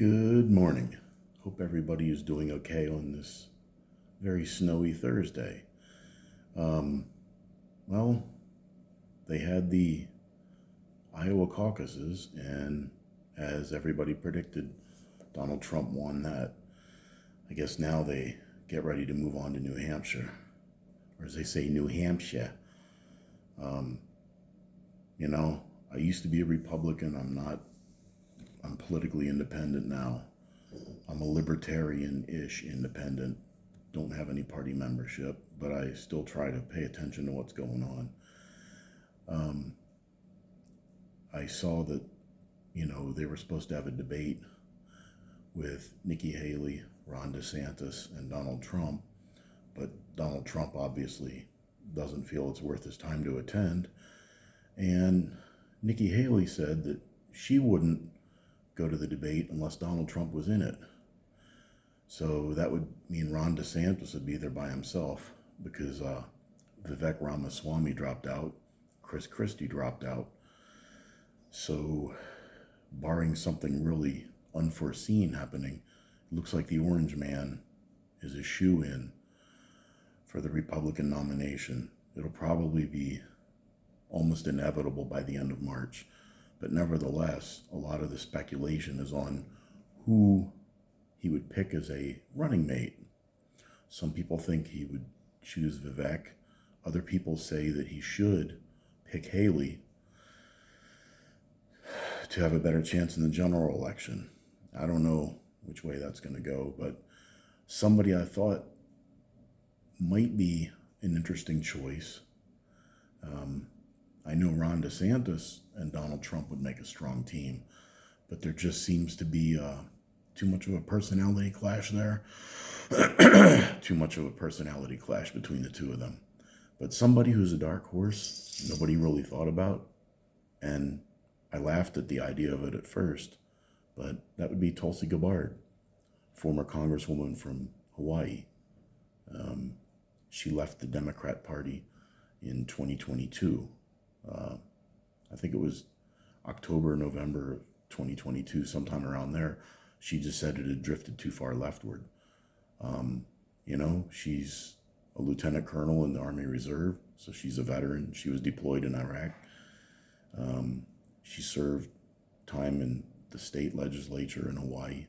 Good morning. Hope everybody is doing okay on this very snowy Thursday. Um, well, they had the Iowa Caucuses, and as everybody predicted, Donald Trump won that. I guess now they get ready to move on to New Hampshire, or as they say, New Hampshire. Um, I used to be a Republican. I'm not. I'm politically independent now. I'm a libertarian-ish independent. Don't have any party membership, but I still try to pay attention to what's going on. I saw that, they were supposed to have a debate with Nikki Haley, Ron DeSantis, and Donald Trump, but Donald Trump obviously doesn't feel it's worth his time to attend. And Nikki Haley said that she wouldn't go to the debate unless Donald Trump was in it. So that would mean Ron DeSantis would be there by himself because Vivek Ramaswamy dropped out, Chris Christie dropped out. So barring something really unforeseen happening, it looks like the Orange Man is a shoo-in for the Republican nomination. It'll probably be almost inevitable by the end of March. But nevertheless, a lot of the speculation is on who he would pick as a running mate. Some people think he would choose Vivek. Other people say that he should pick Haley to have a better chance in the general election. I don't know which way that's going to go, but somebody I thought might be an interesting choice. I know Ron DeSantis and Donald Trump would make a strong team, but there just seems to be too much of a personality clash there. Too much of a personality clash between the two of them. But somebody who's a dark horse, nobody really thought about, and I laughed at the idea of it at first, but that would be Tulsi Gabbard, former congresswoman from Hawaii. She left the Democrat Party in 2022. I think it was October, November of 2022, sometime around there. She just said it had drifted too far leftward. She's a lieutenant colonel in the Army Reserve, so she's a veteran. She was deployed in Iraq. She served time in the state legislature in Hawaii.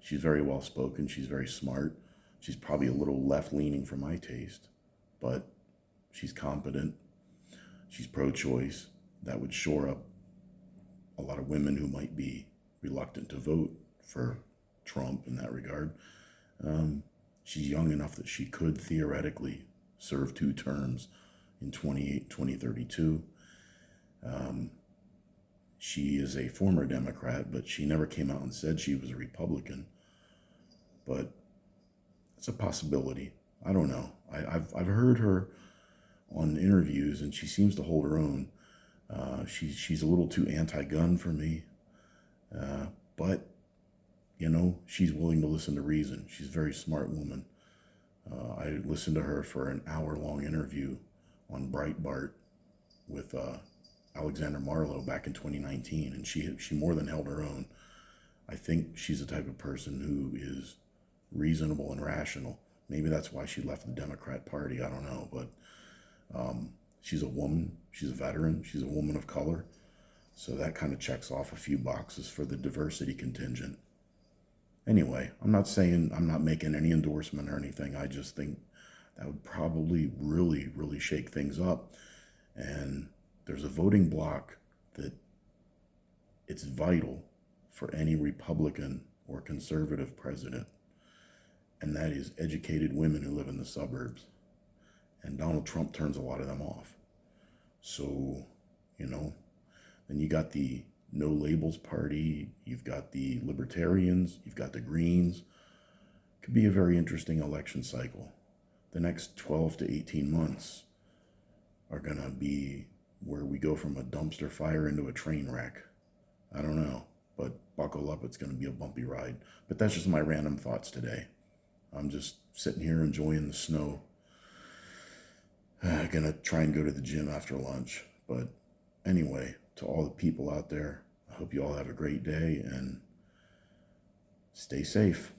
She's very well spoken. She's very smart. She's probably a little left-leaning for my taste, but she's competent. She's pro-choice. That would shore up a lot of women who might be reluctant to vote for Trump in that regard. She's young enough that she could theoretically serve 2 terms in 2032. She is a former Democrat, but she never came out and said she was a Republican. But it's a possibility. I don't know. I've heard her on interviews, and she seems to hold her own. She's a little too anti-gun for me, but she's willing to listen to reason. She's a very smart woman. I listened to her for an hour-long interview on Breitbart with Alexander Marlowe back in 2019, and she more than held her own. I think she's the type of person who is reasonable and rational. Maybe that's why she left the Democrat Party. I don't know, but she's a woman. She's a veteran. She's a woman of color. So that kind of checks off a few boxes for the diversity contingent. Anyway, I'm not making any endorsement or anything. I just think that would probably really, really shake things up. And there's a voting bloc that it's vital for any Republican or conservative president. And that is educated women who live in the suburbs. And Donald Trump turns a lot of them off. So, then you got the No Labels Party, you've got the Libertarians, you've got the Greens. Could be a very interesting election cycle. The next 12 to 18 months are going to be where we go from a dumpster fire into a train wreck. I don't know, but buckle up, it's going to be a bumpy ride. But that's just my random thoughts today. I'm just sitting here enjoying the snow. Gonna try and go to the gym after lunch. But anyway, to all the people out there, I hope you all have a great day, and Stay safe.